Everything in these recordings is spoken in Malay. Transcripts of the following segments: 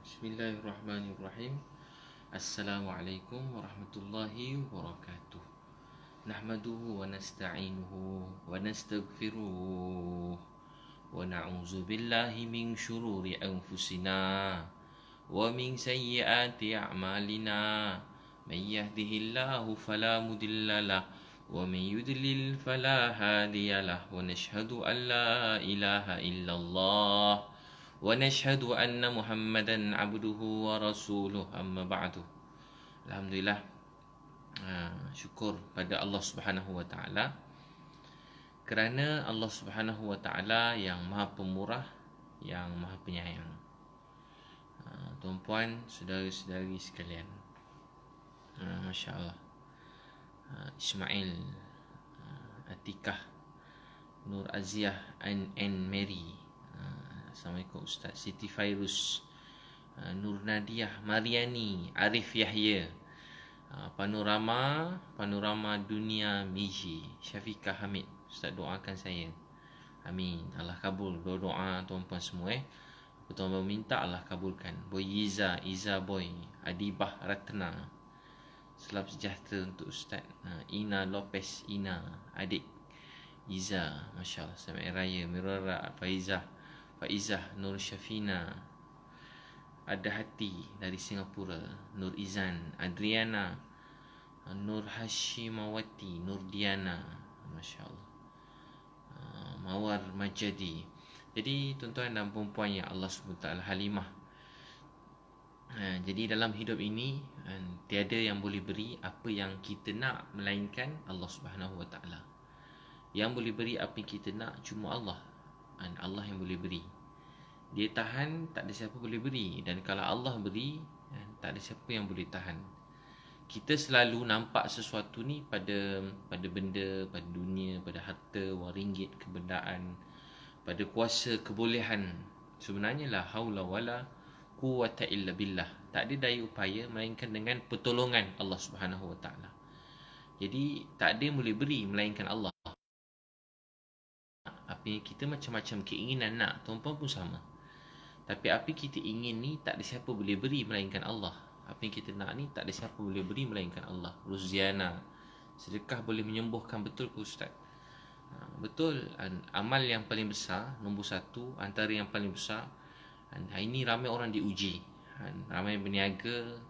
Bismillahirrahmanirrahim. Assalamualaikum warahmatullahi wabarakatuh. Nahmaduhu wa nasta'inuhu wa nastaghfiruh wa na'udzu billahi min syururi anfusina wa min sayyiati a'malina. Man yahdihillahu fala mudhillalah wa man yudlil fala hadiyalah wa nashhadu an la ilaha illallah wa nashhadu anna Muhammadan abduhu wa rasuluh, amma ba'du. Alhamdulillah, syukur pada Allah Subhanahu wa taala, kerana Allah Subhanahu wa taala yang Maha Pemurah, yang Maha Penyayang. Tuan-puan, saudara-saudari sekalian, masya-Allah, Ismail, Atikah, Nur Aziah and Mary, Assalamualaikum Ustaz. Siti Fairuz, Nur Nadiah, Mariani, Arif Yahya, Panorama Dunia Miji, Syafiqah Hamid. Ustaz doakan saya. Amin. Allah kabul doa tuan-puan semua. Apa tuan-puan minta Allah kabulkan. Boy Iza Boy, Adibah Ratna. Salam sejahtera untuk Ustaz. Ina Lopez, Ina, adik Iza, masya-Allah. Selamat raya Mirara Faizah Nur Syafina, Ada Hati dari Singapura, Nur Izan, Adriana, Nur Hashimawati, Nur Diana, masya-Allah, Mawar Majadi. Jadi tuan-tuan dan puan-puan yang Allah SWT, Halimah. Jadi dalam hidup ini tiada yang boleh beri apa yang kita nak melainkan Allah Subhanahu Wa Taala. Yang boleh beri apa yang kita nak cuma Allah. Allah yang boleh beri. Dia tahan, tak ada siapa boleh beri. Dan kalau Allah beri, tak ada siapa yang boleh tahan. Kita selalu nampak sesuatu ni pada benda, pada dunia, pada harta, wang ringgit, kebendaan, pada kuasa, kebolehan. Sebenarnya la haula wala quwwata illa billah. Tak ada daya upaya melainkan dengan pertolongan Allah Subhanahu Wa Taala. Jadi tak ada yang boleh beri melainkan Allah. Apa kita macam-macam keinginan nak, tuan-puan pun sama. Tapi apa kita ingin ni tak ada siapa boleh beri melainkan Allah. Apa yang kita nak ni tak ada siapa boleh beri melainkan Allah. Ruziana, sedekah boleh menyembuhkan, betul ke Ustaz? Betul. Amal yang paling besar, nombor satu, antara yang paling besar. Hari ini ramai orang diuji. Ramai peniaga,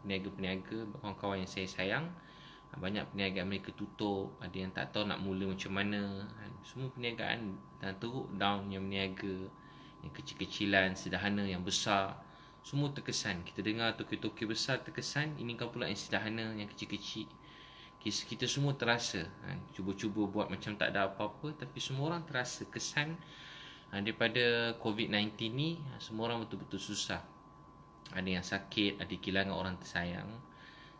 kawan-kawan yang saya sayang, banyak perniagaan mereka tutup. Ada yang tak tahu nak mula macam mana. Semua perniagaan dan teruk down. Yang berniaga, yang kecil-kecilan, sederhana, yang besar, semua terkesan. Kita dengar toki-toki besar terkesan, ini kan pula yang sederhana, yang kecil-kecil. Kita semua terasa, cuba-cuba buat macam tak ada apa-apa, tapi semua orang terasa kesan daripada COVID-19 ni. Semua orang betul-betul susah. Ada yang sakit, ada kehilangan orang tersayang,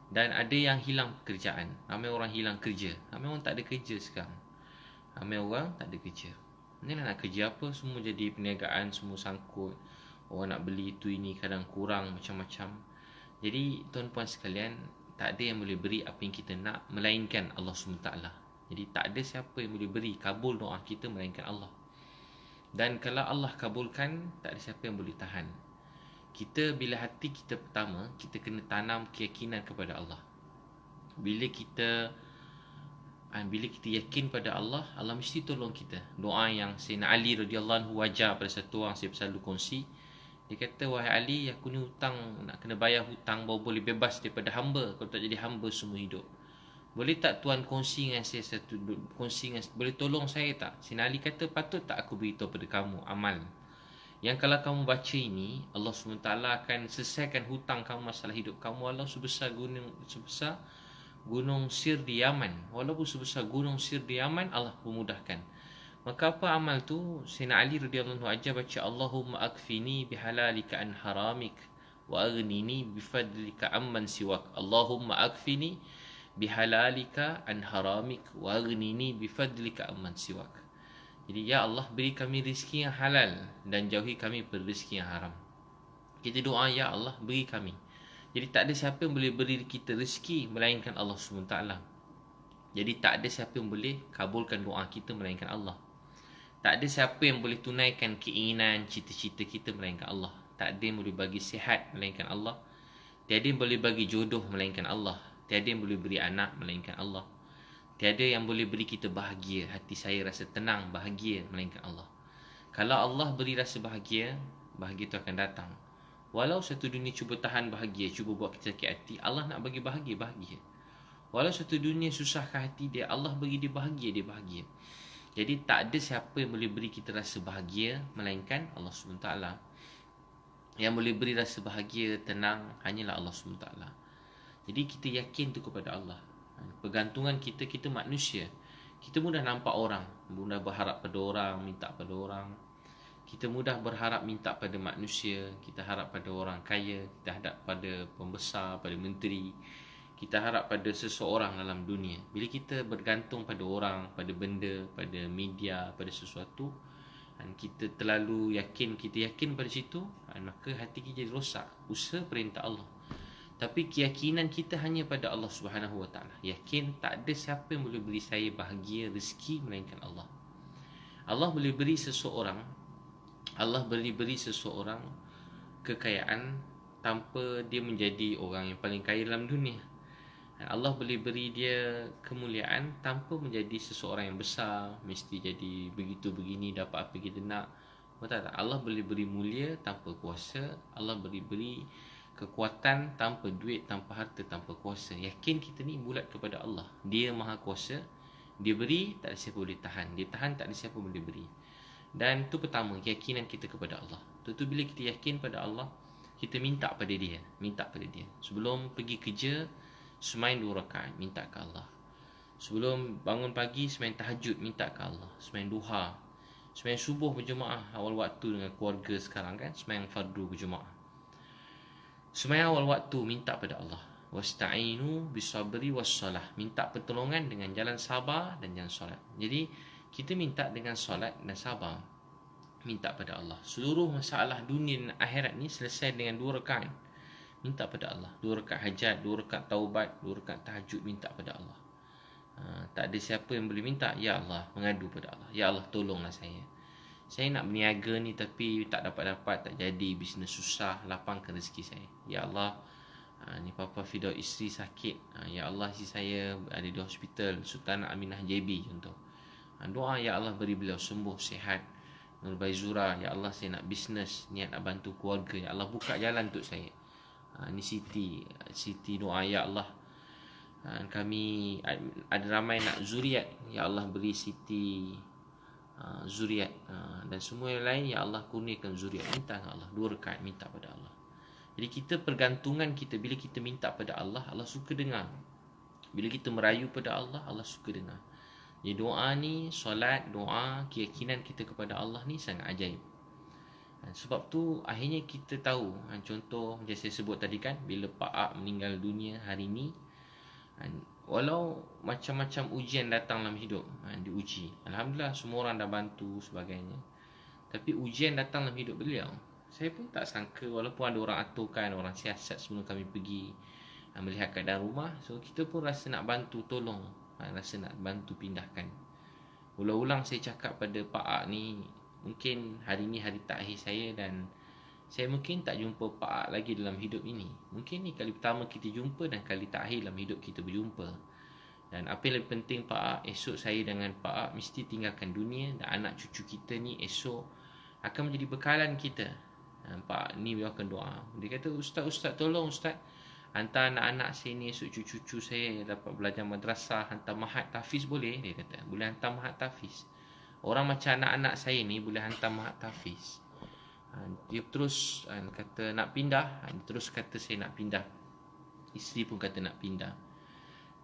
dan ada yang hilang pekerjaan. Ramai orang hilang kerja. Ramai orang tak ada kerja sekarang. Ramai orang tak ada kerja. Inilah nak kerja apa, semua jadi perniagaan, semua sangkut. Orang nak beli itu ini, kadang kurang, macam-macam. Jadi tuan-puan sekalian, tak ada yang boleh beri apa yang kita nak melainkan Allah SWT. Jadi tak ada siapa yang boleh beri kabul doa kita melainkan Allah. Dan kalau Allah kabulkan, tak ada siapa yang boleh tahan. Kita bila hati kita pertama, kita kena tanam keyakinan kepada Allah. Bila kita yakin pada Allah, Allah mesti tolong kita. Doa yang Sayyidina Ali radhiyallahu anhu wajar pada satu orang, saya selalu kongsi. Dia kata, wahai Ali, aku ni hutang, nak kena bayar hutang, baru boleh bebas daripada hamba. Kalau tak jadi hamba semua hidup. Boleh tak Tuan kongsi dengan saya boleh tolong saya tak? Sayyidina Ali kata, patut tak aku beritahu pada kamu amal yang kalau kamu baca ini, Allah SWT akan selesaikan hutang kamu, masalah hidup kamu, walau sebesar gunung Sir di Yaman. Walaupun sebesar gunung Sir di Yaman, Allah memudahkan. Maka apa amal tu? Sayyidina Ali radhiyallahu anhu ajar baca, Allahumma akfini bihalalika an haramik wa aghnini bifadlika amman siwak. Allahumma akfini bihalalika an haramik wa aghnini bifadlika amman siwak. Jadi ya Allah, beri kami rezeki yang halal dan jauhi kami pada rezeki yang haram. Kita doa, ya Allah, beri kami. Jadi tak ada siapa yang boleh beri kita rezeki melainkan Allah SWT. Jadi tak ada siapa yang boleh kabulkan doa kita melainkan Allah. Tak ada siapa yang boleh tunaikan keinginan, cita-cita kita melainkan Allah. Tak ada yang boleh bagi sihat melainkan Allah. Tiada yang boleh bagi jodoh melainkan Allah. Tiada yang boleh beri anak melainkan Allah. Tiada yang boleh beri kita bahagia, hati saya rasa tenang, bahagia melainkan Allah. Kalau Allah beri rasa bahagia, bahagia itu akan datang. Walau satu dunia cuba tahan bahagia, cuba buat kita sakit hati, Allah nak bagi bahagia, bahagia. Walau satu dunia susahkan hati dia, Allah bagi dia bahagia, dia bahagia. Jadi tak ada siapa yang boleh beri kita rasa bahagia melainkan Allah SWT. Yang boleh beri rasa bahagia, tenang, hanyalah Allah SWT. Jadi kita yakin tu kepada Allah. Pergantungan kita, kita manusia. Kita mudah nampak orang, mudah berharap pada orang, minta pada orang. Kita mudah berharap minta pada manusia. Kita harap pada orang kaya. Kita harap pada pembesar, pada menteri. Kita harap pada seseorang dalam dunia. Bila kita bergantung pada orang, pada benda, pada media, pada sesuatu, dan kita terlalu yakin, kita yakin pada situ, maka hati kita jadi rosak. Usaha perintah Allah. Tapi keyakinan kita hanya pada Allah Subhanahu Wa Taala. Yakin tak ada siapa yang boleh beri saya bahagia, rezeki melainkan Allah. Allah boleh beri seseorang, Allah boleh beri seseorang kekayaan tanpa dia menjadi orang yang paling kaya dalam dunia. Allah boleh beri dia kemuliaan tanpa menjadi seseorang yang besar, mesti jadi begitu begini dapat apa kita nak. Betul tak? Allah boleh beri mulia tanpa kuasa. Allah boleh beri kekuatan tanpa duit, tanpa harta, tanpa kuasa. Yakin kita ni bulat kepada Allah. Dia maha kuasa. Dia beri, tak ada siapa boleh tahan. Dia tahan, tak ada siapa boleh beri. Dan tu pertama, keyakinan kita kepada Allah. Tentu bila kita yakin pada Allah, kita minta pada dia. Minta pada dia. Sebelum pergi kerja, semain 2 rakaat, minta ke Allah. Sebelum bangun pagi, semain tahajud, minta ke Allah. Semain duha, semain subuh berjemaah awal waktu dengan keluarga sekarang kan, semain fardu berjemaah. Sembahyang awal waktu minta pada Allah. Wasta'inu bisabri wassalah. Minta pertolongan dengan jalan sabar dan jalan solat. Jadi kita minta dengan solat dan sabar. Minta pada Allah. Seluruh masalah dunia dan akhirat ni selesai dengan 2 rakaat. Minta pada Allah. 2 rakaat hajat, 2 rakaat taubat, 2 rakaat tahajud, minta pada Allah. Tak ada siapa yang boleh minta. Ya Allah, mengadu pada Allah. Ya Allah, tolonglah saya. Saya nak berniaga ni tapi tak dapat-dapat, tak jadi, bisnes susah, lapangkan rezeki saya. Ya Allah, ni Papa Fidaw isteri sakit. Ya Allah, isteri saya ada di hospital, Sultan Aminah JB contoh. Doa, Ya Allah beri beliau sembuh, sihat. Nur Baizura, Ya Allah saya nak bisnes, niat nak bantu keluarga. Ya Allah buka jalan untuk saya. Ni Siti doa, Ya Allah, kami ada ramai nak zuriat. Ya Allah beri Siti zuriat, dan semua yang lain, Ya Allah kurniakan zuriat. Minta kepada Allah 2 rakaat, minta pada Allah. Jadi kita pergantungan kita, bila kita minta pada Allah, Allah suka dengar. Bila kita merayu pada Allah, Allah suka dengar. Jadi doa ni, solat, doa, keyakinan kita kepada Allah ni sangat ajaib. Sebab tu akhirnya kita tahu, contoh macam saya sebut tadi kan, bila Pak Ak meninggal dunia hari ni, walau macam-macam ujian datang dalam hidup, diuji, Alhamdulillah semua orang dah bantu sebagainya, tapi ujian datang dalam hidup beliau, saya pun tak sangka. Walaupun ada orang aturkan, orang siasat sebelum kami pergi melihat keadaan rumah, so kita pun rasa nak bantu, tolong, rasa nak bantu pindahkan. Ulang-ulang saya cakap pada Pak Ak ni, mungkin hari ni hari terakhir saya, dan saya mungkin tak jumpa Pak Ak lagi dalam hidup ini. Mungkin ni kali pertama kita jumpa dan kali terakhir dalam hidup kita berjumpa. Dan apa yang lebih penting Pak Ak, esok saya dengan Pak Ak mesti tinggalkan dunia, dan anak cucu kita ni esok akan menjadi bekalan kita. Pak Ak ni beliau akan doa. Dia kata, Ustaz tolong Ustaz, hantar anak-anak saya ni, esok cucu-cucu saya dapat belajar madrasah, hantar mahat tahfiz boleh? Dia kata, boleh hantar mahat tahfiz. Orang macam anak-anak saya ni boleh hantar mahat tahfiz. Dia terus kata nak pindah. Dia terus kata saya nak pindah. Isteri pun kata nak pindah.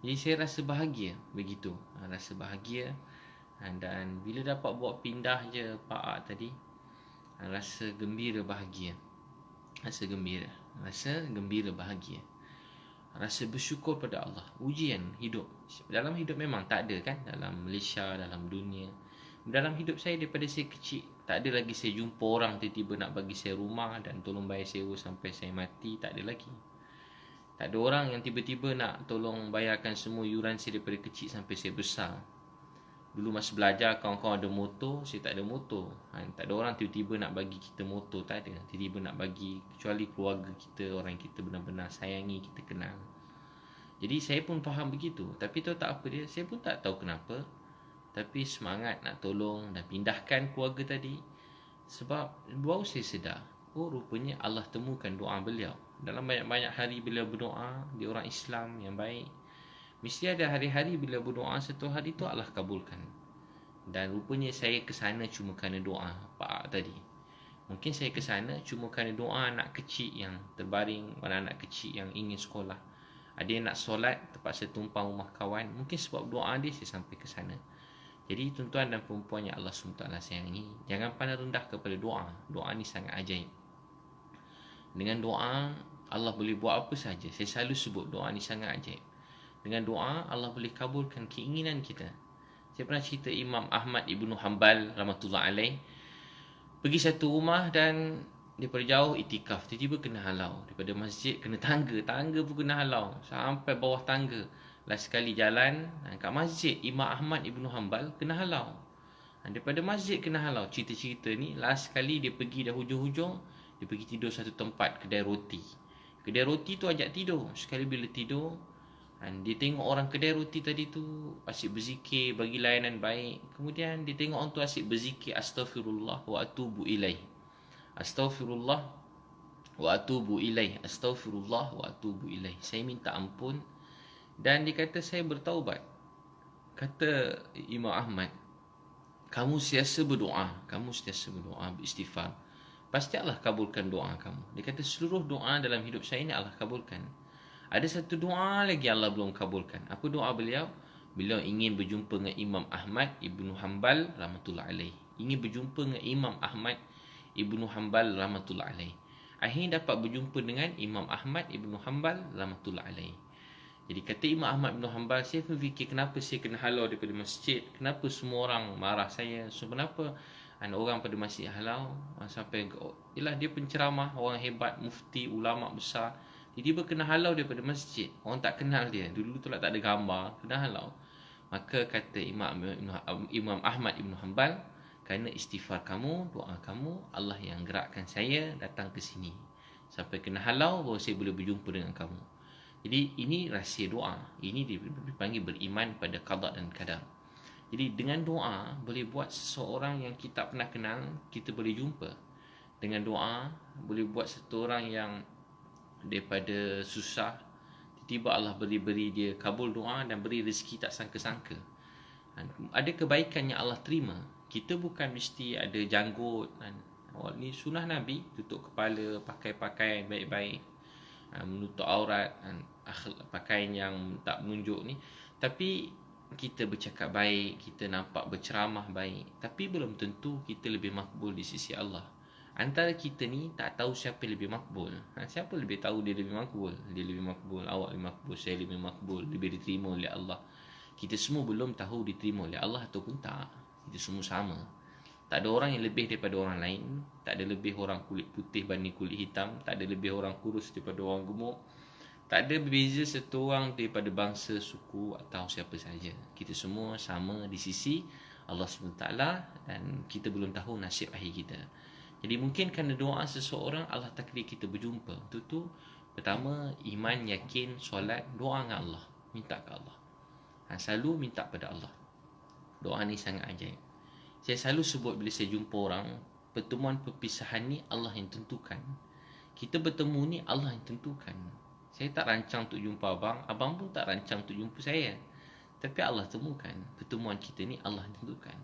Jadi saya rasa bahagia begitu. Rasa bahagia. Dan bila dapat buat pindah je Pak Ak tadi, rasa gembira bahagia. Rasa gembira bahagia. Rasa bersyukur pada Allah. Ujian hidup. Dalam hidup memang tak ada kan, dalam Malaysia, dalam dunia. Dalam hidup saya daripada saya kecil, tak ada lagi saya jumpa orang tiba-tiba nak bagi saya rumah dan tolong bayar sewa sampai saya mati. Tak ada lagi. Tak ada orang yang tiba-tiba nak tolong bayarkan semua yuran saya daripada kecil sampai saya besar. Dulu masa belajar kawan-kawan ada motor, saya tak ada motor. Tak ada orang tiba-tiba nak bagi kita motor, tak ada. Tiba-tiba nak bagi, kecuali keluarga kita, orang yang kita benar-benar sayangi, kita kenal. Jadi saya pun faham begitu. Tapi tahu tak apa dia, saya pun tak tahu kenapa. Tapi semangat nak tolong dan pindahkan keluarga tadi. Sebab baru saya sedar, oh rupanya Allah temukan doa beliau. Dalam banyak-banyak hari beliau berdoa, dia orang Islam yang baik. Mesti ada hari-hari bila berdoa satu hari tu Allah kabulkan. Dan rupanya saya ke sana cuma kerana doa Pak tadi. Mungkin saya ke sana cuma kerana doa anak kecil yang terbaring, anak kecil yang ingin sekolah. Ada yang nak solat, terpaksa tumpang rumah kawan. Mungkin sebab doa dia saya sampai ke sana. Jadi tuan-tuan dan perempuan yang Allah SWT sayangi, jangan pandang rendah kepada doa. Doa ni sangat ajaib. Dengan doa Allah boleh buat apa saja. Saya selalu sebut doa ni sangat ajaib. Dengan doa Allah boleh kabulkan keinginan kita. Saya pernah cerita Imam Ahmad Ibnu Hanbal rahmatullah alaih pergi satu rumah dan daripada jauh itikaf, tiba-tiba kena halau. Daripada masjid kena tangga pun kena halau sampai bawah tangga. Last sekali jalan kat masjid Imam Ahmad Ibnu Hanbal kena halau. Daripada masjid kena halau. Cerita-cerita ni last sekali dia pergi dah hujung-hujung, dia pergi tidur satu tempat, kedai roti. Kedai roti tu ajak tidur. Sekali bila tidur, dia tengok orang kedai roti tadi tu asyik berzikir, bagi layanan baik. Kemudian dia tengok orang tu asyik berzikir astaghfirullah wa atubu ilaih. Astaghfirullah wa atubu ilaih. Astaghfirullah wa atubu ilaih. Saya minta ampun dan dia kata saya bertaubat. Kata Imam Ahmad, kamu sentiasa berdoa, beristighfar. Pasti Allah kabulkan doa kamu. Dia kata seluruh doa dalam hidup saya ni Allah kabulkan. Ada satu doa lagi Allah belum kabulkan. Apa doa beliau? Beliau ingin berjumpa dengan Imam Ahmad Ibnu Hanbal rahmatullah alaih. Ingin berjumpa dengan Imam Ahmad Ibnu Hanbal rahmatullah alaih. Akhirnya dapat berjumpa dengan Imam Ahmad Ibnu Hanbal rahmatullah alaih. Jadi kata Imam Ahmad Ibnu Hanbal, saya fikir kenapa saya kena halau daripada masjid? Kenapa semua orang marah saya? So kenapa orang pada masjid halau? Sampai ialah dia penceramah, orang hebat, mufti, ulama besar. Tiba-tiba kena halau daripada masjid. Orang tak kenal dia. Dulu tu lah tak ada gambar. Kena halau. Maka kata Imam Ahmad Ibn Hanbal, kerana istighfar kamu, doa kamu, Allah yang gerakkan saya datang ke sini. Sampai kena halau bahawa saya boleh berjumpa dengan kamu. Jadi ini rahsia doa. Ini dipanggil beriman pada qada dan qadar. Jadi dengan doa boleh buat seseorang yang kita pernah kenal, kita boleh jumpa. Dengan doa boleh buat satu orang yang daripada susah, tiba-tiba Allah beri dia kabul doa dan beri rezeki tak sangka-sangka. Ada kebaikan yang Allah terima. Kita bukan mesti ada janggut. Ni sunnah Nabi, tutup kepala, pakai pakaian baik-baik, menutup aurat, pakaian yang tak menunjuk ni. Tapi kita bercakap baik, kita nampak berceramah baik, tapi belum tentu kita lebih makbul di sisi Allah. Antara kita ni tak tahu siapa lebih makbul. Siapa lebih tahu dia lebih makbul? Dia lebih makbul, awak lebih makbul, saya lebih makbul, lebih diterima oleh Allah. Kita semua belum tahu diterima oleh Allah ataupun tak. Kita semua sama. Tak ada orang yang lebih daripada orang lain. Tak ada lebih orang kulit putih banding kulit hitam. Tak ada lebih orang kurus daripada orang gemuk. Tak ada berbeza satu orang daripada bangsa, suku atau siapa saja. Kita semua sama di sisi Allah SWT dan kita belum tahu nasib akhir kita. Jadi mungkin kerana doa seseorang Allah takdir kita berjumpa. Itu tu pertama, iman, yakin, solat, doa dengan Allah, minta ke Allah. Selalu minta pada Allah. Doa ni sangat ajaib. Saya selalu sebut bila saya jumpa orang, pertemuan perpisahan ni Allah yang tentukan. Kita bertemu ni Allah yang tentukan. Saya tak rancang untuk jumpa abang, abang pun tak rancang untuk jumpa saya. Tapi Allah temukan. Pertemuan kita ni Allah yang tentukan.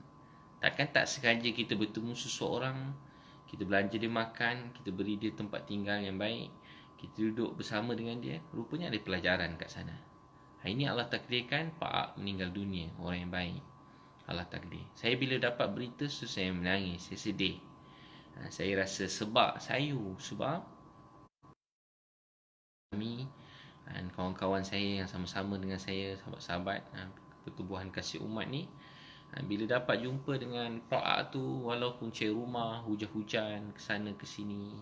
Takkan tak sengaja kita bertemu seseorang, kita belanja dia makan, kita beri dia tempat tinggal yang baik, kita duduk bersama dengan dia, rupanya ada pelajaran kat sana. Hari ini Allah takdirkan Pak Ak meninggal dunia, orang yang baik. Allah takdir. Saya bila dapat berita tu saya menangis, saya sedih. Saya rasa sebab sayu, sebab kami dan kawan-kawan saya yang sama-sama dengan saya, sahabat-sahabat pertubuhan kasih umat ni, bila dapat jumpa dengan Pak Ak tu, walaupun cari rumah, hujan-hujan, kesana kesini,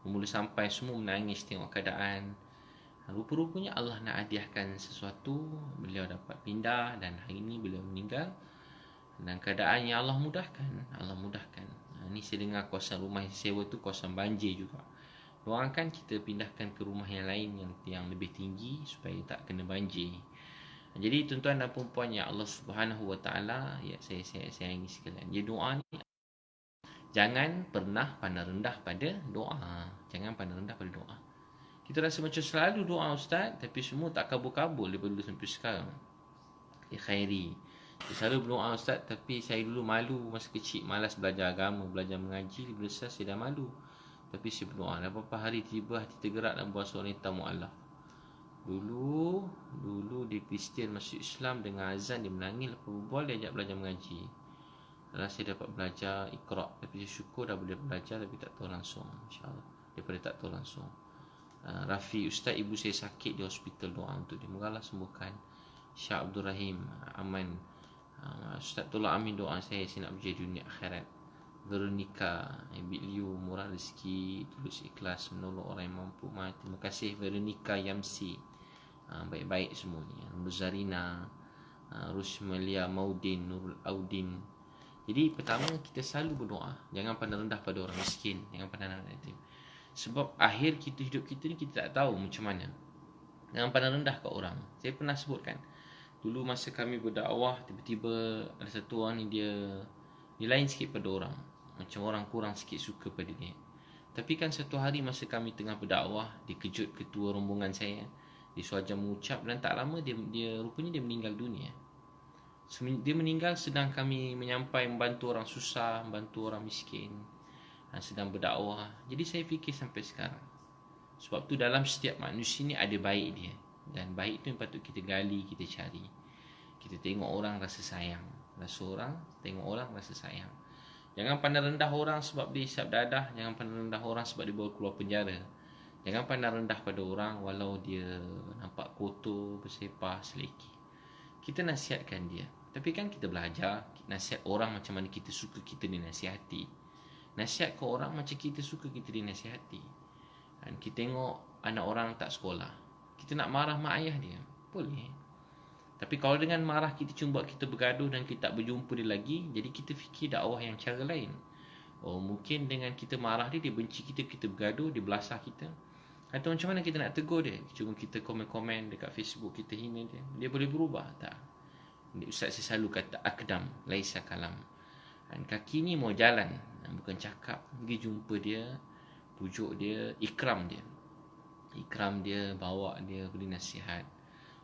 bermula sampai semua menangis tengok keadaan. Rupa-rupanya Allah nak hadiahkan sesuatu. Beliau dapat pindah dan hari ini beliau meninggal. Dan keadaannya Allah mudahkan. Allah mudahkan. Ni saya dengar kawasan rumah yang sewa tu kawasan banjir juga. Doakan kita pindahkan ke rumah yang lain yang lebih tinggi supaya tak kena banjir. Jadi tuan-tuan dan puan-puan yang Allah Subhanahu Wa Taala, ya saya sayangi sekalian. Jadi doa ni jangan pernah pandang rendah pada doa. Jangan pandang rendah pada doa. Kita rasa macam selalu doa ustaz, tapi semua tak kabul-kabul daripada dulu sampai sekarang. Ya khairi. Saya selalu berdoa ustaz, tapi saya dulu malu masa kecil, malas belajar agama, belajar mengaji, besar saya dah malu. Tapi saya berdoa, beberapa hari tiba hati tergerak dan buat seorang wanita mu'alaf. Dulu dia Kristian masuk Islam, dengan azan dia menangis, lepas berbual dia ajak belajar mengaji. Dan saya dapat belajar Iqra', tapi saya syukur dah boleh belajar tapi tak tahu langsung, insya-Allah. Daripada tak tahu langsung. Rafi ustaz, ibu saya sakit di hospital, doa untuk dia, moga Allah sembuhkan. Syah Abdul Rahim aman. Ustaz tolong amin doa saya nak berjaya dunia akhirat. Veronica Liu, murah rezeki, tulus ikhlas menolong orang yang mampu. Terima kasih Veronica Yamsi. Baik-baik semua ni. Zarina, Rusmelia Maudin, Nurul Audin. Jadi pertama kita selalu berdoa, jangan pandang rendah pada orang miskin, jangan pandang rendah yatim. Sebab akhir hidup kita ni kita tak tahu macam mana. Jangan pandang rendah kat orang. Saya pernah sebutkan dulu masa kami berdakwah, tiba-tiba ada satu orang ni dia lain sikit pada orang, macam orang kurang sikit suka pada dia. Tapi kan satu hari masa kami tengah berdakwah, dikejut ketua rombongan saya, dia suajar mengucap, dan tak lama dia rupanya dia meninggal dunia. Dia meninggal sedang kami membantu orang susah, membantu orang miskin, sedang berdakwah. Jadi saya fikir sampai sekarang, sebab tu dalam setiap manusia ni ada baik dia, dan baik tu yang patut kita gali, kita cari. Kita tengok orang rasa sayang, tengok orang rasa sayang. Jangan pandang rendah orang sebab dia hisap dadah. Jangan pandang rendah orang sebab dia baru keluar penjara. Jangan pandang rendah pada orang walau dia nampak kotor, bersepah, seleki. Kita nasihatkan dia. Tapi kan kita belajar nasihat orang macam mana kita suka kita dinasihati. Nasihat ke orang macam kita suka kita dinasihati. Dan kita tengok anak orang tak sekolah, kita nak marah mak ayah dia, boleh. Tapi kalau dengan marah kita cuma buat kita bergaduh dan kita tak berjumpa dia lagi, jadi kita fikir dakwah yang cara lain. Oh, mungkin dengan kita marah dia benci kita, kita bergaduh, dia belasah kita. Atau macam mana kita nak tegur dia? Cuma kita komen-komen dekat Facebook, kita hina dia, dia boleh berubah? Tak. Ustaz saya selalu kata, akdam laisa kalam. Dan kaki ni mau jalan, bukan cakap. Pergi jumpa dia, pujuk dia, ikram dia. Ikram dia, bawa dia, beri nasihat,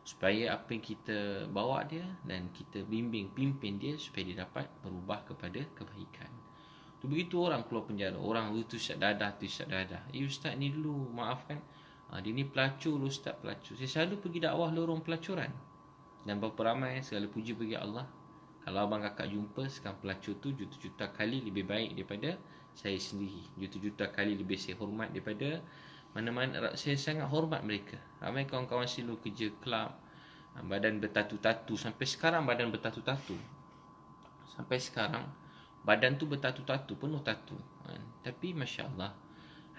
supaya apa yang kita bawa dia dan kita bimbing, pimpin dia supaya dia dapat berubah kepada kebaikan. Tu begitu orang keluar penjara, orang tu isyak dadah, ustaz ni dulu maafkan, dia ni pelacur, ustaz pelacur. Saya selalu pergi dakwah lorong pelacuran, dan berapa ramai, segala puji bagi Allah. Kalau abang kakak jumpa sekarang pelacur tu juta-juta kali lebih baik daripada saya sendiri, juta-juta kali lebih saya hormat daripada mana-mana. Saya sangat hormat mereka. Ramai kawan-kawan silu kerja kelab, badan bertatu-tatu. Sampai sekarang badan bertatu-tatu. Sampai sekarang badan tu bertatu-tatu, penuh tatu. Tapi Masya Allah,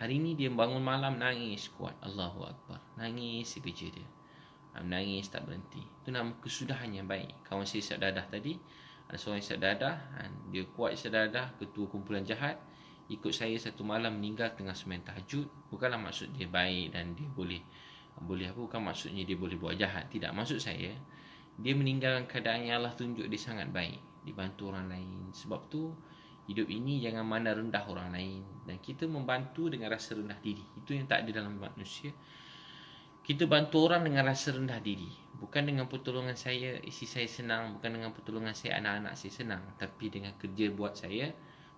hari ni dia bangun malam nangis kuat. Allahu Akbar. Nangis si kerja dia. Menangis tak berhenti. Itu nama kesudahan yang baik. Kawan saya isyak dadah tadi, ada seorang isyak dadah, dia kuat isyak dadah, ketua kumpulan jahat, ikut saya satu malam meninggal tengah sembang tahajud. Bukanlah maksud dia baik dan dia boleh apa, bukan maksudnya dia boleh buat jahat. Tidak, maksud saya dia meninggal dalam keadaan yang Allah tunjuk dia sangat baik, dibantu orang lain. Sebab tu hidup ini jangan mandang rendah orang lain, dan kita membantu dengan rasa rendah diri. Itu yang tak ada dalam manusia. Kita bantu orang dengan rasa rendah diri, bukan dengan pertolongan saya isi saya senang, bukan dengan pertolongan saya anak-anak saya senang, tapi dengan kerja buat saya.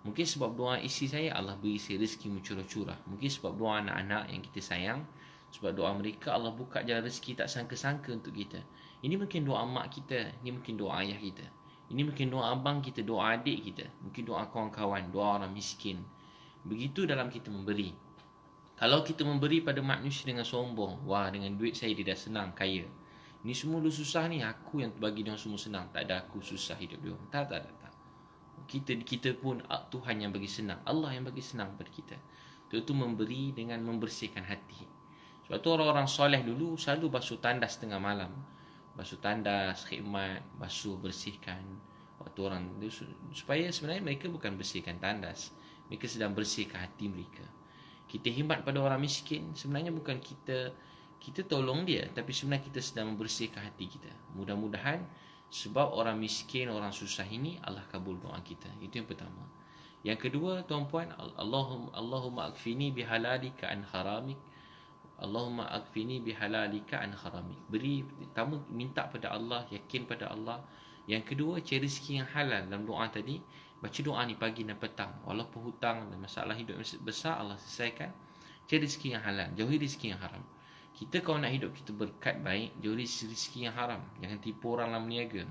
Mungkin sebab doa isi saya, Allah beri saya rezeki mencurah-curah. Mungkin sebab doa anak-anak yang kita sayang, sebab doa mereka Allah buka jalan rezeki tak sangka-sangka untuk kita. Ini mungkin doa mak kita, ini mungkin doa ayah kita, ini mungkin doa abang kita, doa adik kita, mungkin doa kawan-kawan, doa orang miskin. Begitu dalam kita memberi. Kalau kita memberi pada manusia dengan sombong, wah dengan duit saya dia dah senang, kaya, ni semua lu susah ni, aku yang bagi dia semua senang, tak ada aku susah hidup dia. Tak. Kita pun Tuhan yang bagi senang, Allah yang bagi senang pada kita. Itu memberi dengan membersihkan hati. Sebab tu orang-orang soleh dulu selalu basuh tandas tengah malam. Basuh tandas, khidmat, basuh, bersihkan. waktu orang supaya sebenarnya mereka bukan bersihkan tandas, mereka sedang bersihkan hati mereka. Kita khidmat pada orang miskin sebenarnya bukan kita tolong dia, tapi sebenarnya kita sedang membersihkan hati kita. Mudah-mudahan sebab orang miskin, orang susah ini, Allah kabul doa kita. Itu yang pertama. Yang kedua, tuan-puan, Allahumma akfini bihalalika an haramik. Allahumma akfini bihalalika an haramik. Beri, pertama minta pada Allah, yakin pada Allah. Yang kedua, cari rezeki yang halal. Dalam doa tadi, baca doa ni pagi dan petang. Walaupun hutang dan masalah hidup besar, Allah selesaikan. Cari rezeki yang halal, jauhi rezeki yang haram. Kita kalau nak hidup kita berkat baik, jauhi rezeki yang haram. Jangan tipu orang dalam niaga.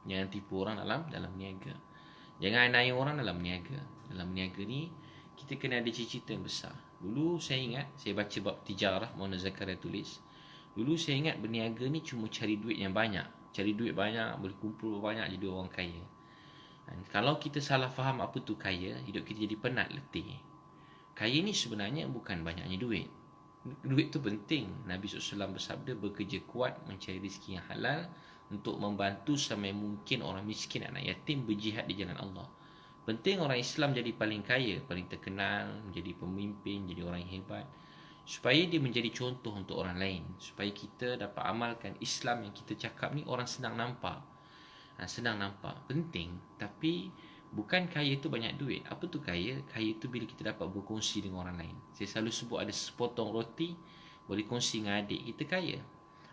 Jangan tipu orang dalam niaga. Jangan anai orang dalam niaga. Dalam niaga ni kita kena ada cita-cita yang besar. Dulu saya ingat, saya baca bab tijarah, Maulana Zakaria tulis. Dulu saya ingat berniaga ni cuma cari duit yang banyak. Cari duit banyak, boleh kumpul banyak jadi orang kaya. Dan kalau kita salah faham apa tu kaya, hidup kita jadi penat, letih. Kaya ni sebenarnya bukan banyaknya duit. Duit tu penting. Nabi SAW bersabda, bekerja kuat mencari rezeki yang halal untuk membantu sampai mungkin orang miskin, anak yatim berjihad di jalan Allah. Penting orang Islam jadi paling kaya, paling terkenal, menjadi pemimpin, jadi orang yang hebat, supaya dia menjadi contoh untuk orang lain, supaya kita dapat amalkan Islam yang kita cakap ni orang senang nampak. Senang nampak, penting. Tapi bukan kaya tu banyak duit. Apa tu kaya? Kaya tu bila kita dapat berkongsi dengan orang lain. Saya selalu sebut ada sepotong roti boleh kongsi dengan adik, kita kaya.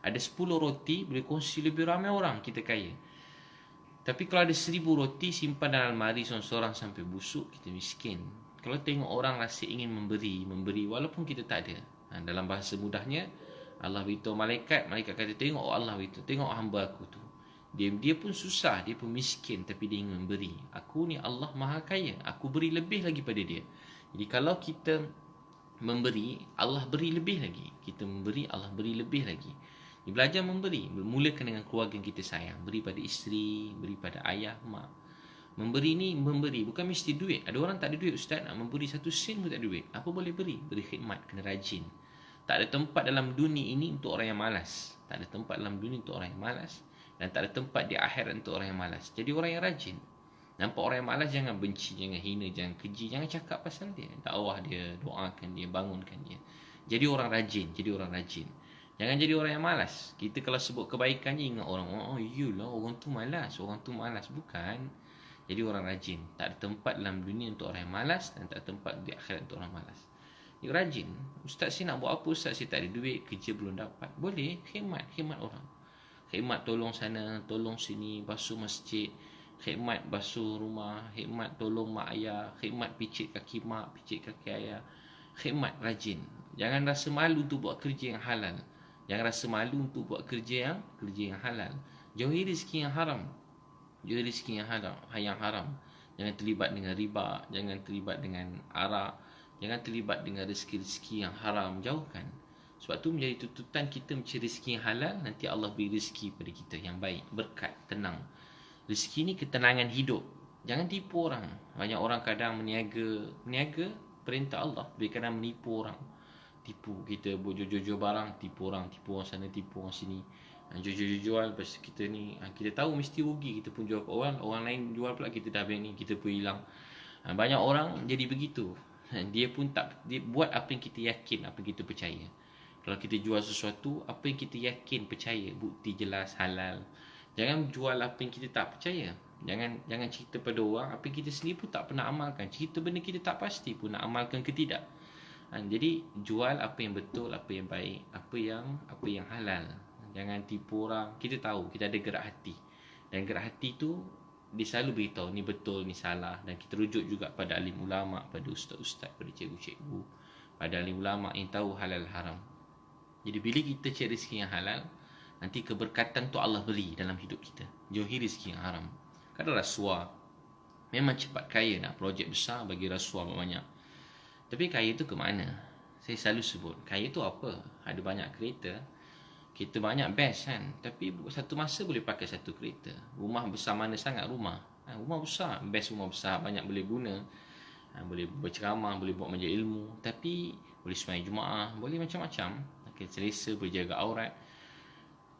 Ada 10 roti boleh kongsi lebih ramai orang, kita kaya. Tapi kalau ada 1000 roti simpan dalam almari seorang-seorang sampai busuk, kita miskin. Kalau tengok orang rasa ingin memberi walaupun kita tak ada. Dalam bahasa mudahnya, Allah beritahu malaikat kata tengok Allah beritahu, tengok hamba aku tu. Dia pun susah, dia pun miskin, tapi dia ingin memberi. Aku ni Allah Maha Kaya, aku beri lebih lagi pada dia. Jadi kalau kita memberi, Allah beri lebih lagi. Kita memberi, Allah beri lebih lagi. Belajar memberi, mulakan dengan keluarga yang kita sayang. Beri pada isteri, beri pada ayah, mak. Memberi ni, memberi bukan mesti duit. Ada orang tak ada duit, ustaz, nak memberi 1 sen pun tak ada duit. Apa boleh beri? Beri khidmat, kena rajin. Tak ada tempat dalam dunia ini untuk orang yang malas. Tak ada tempat dalam dunia untuk orang yang malas. Dan tak ada tempat di akhirat untuk orang yang malas. Jadi orang yang rajin. Nampak orang yang malas, jangan benci, jangan hina, jangan keji, jangan cakap pasal dia. Dakwah dia, doakan dia, bangunkan dia. Jadi orang rajin, Jangan jadi orang yang malas. Kita kalau sebut kebaikannya, ingat orang, oh iyalah orang tu malas. Bukan. Jadi orang rajin. Tak ada tempat dalam dunia untuk orang yang malas, dan tak ada tempat di akhirat untuk orang malas. Jadi rajin. Ustaz saya nak buat apa? Ustaz saya tak ada duit, kerja belum dapat. Boleh, khidmat orang. Khidmat tolong sana, tolong sini, basuh masjid, khidmat basuh rumah, khidmat tolong mak ayah, khidmat picit kaki mak, picit kaki ayah. Khidmat, rajin. Jangan rasa malu untuk buat kerja yang halal. Jangan rasa malu untuk buat kerja yang halal. Jauhi rezeki yang haram. Yang haram. Jangan terlibat dengan riba, jangan terlibat dengan arak, jangan terlibat dengan rezeki-rezeki yang haram. Jauhkan. Sebab tu menjadi tuntutan kita mencari rezeki yang halal. Nanti Allah beri rezeki pada kita yang baik, berkat, tenang. Rezeki ni ketenangan hidup. Jangan tipu orang. Banyak orang kadang meniaga perintah Allah, tapi kadang menipu orang. Tipu kita, jual barang, tipu orang sana, tipu orang sini. Jual, lepas kita ni, kita tahu mesti rugi, kita pun jual ke orang lain jual pula, kita dah bank ni, kita pun hilang. Banyak orang jadi begitu. Dia buat apa yang kita yakin, apa yang kita percaya. Kalau kita jual sesuatu, apa yang kita yakin, percaya, bukti jelas, halal. Jangan jual apa yang kita tak percaya. Jangan cerita pada orang apa yang kita sendiri pun tak pernah amalkan. Cerita benda kita tak pasti pun nak amalkan ke tidak. Jadi jual apa yang betul, apa yang baik, apa yang halal. Jangan tipu orang. Kita tahu, kita ada gerak hati. Dan gerak hati tu dia selalu beritahu ni betul, ni salah. Dan kita rujuk juga pada alim ulama, pada ustaz-ustaz, pada cikgu-cikgu, pada alim ulama yang tahu halal haram. Jadi bila kita cari rezeki yang halal, nanti keberkatan tu Allah beri dalam hidup kita. Jauhi rezeki yang haram. Kadang rasuah. Memang cepat kaya, nak projek besar bagi rasuah banyak. Tapi kaya tu ke mana? Saya selalu sebut, kaya tu apa? Ada banyak kereta, kita banyak best kan. Tapi satu masa boleh pakai satu kereta. Rumah besar mana sangat rumah? Rumah besar, best rumah besar, banyak boleh guna. Boleh berceramah, boleh buat majlis ilmu. Tapi boleh sembahyang Jumaat, boleh macam-macam. Selesa, boleh jaga aurat.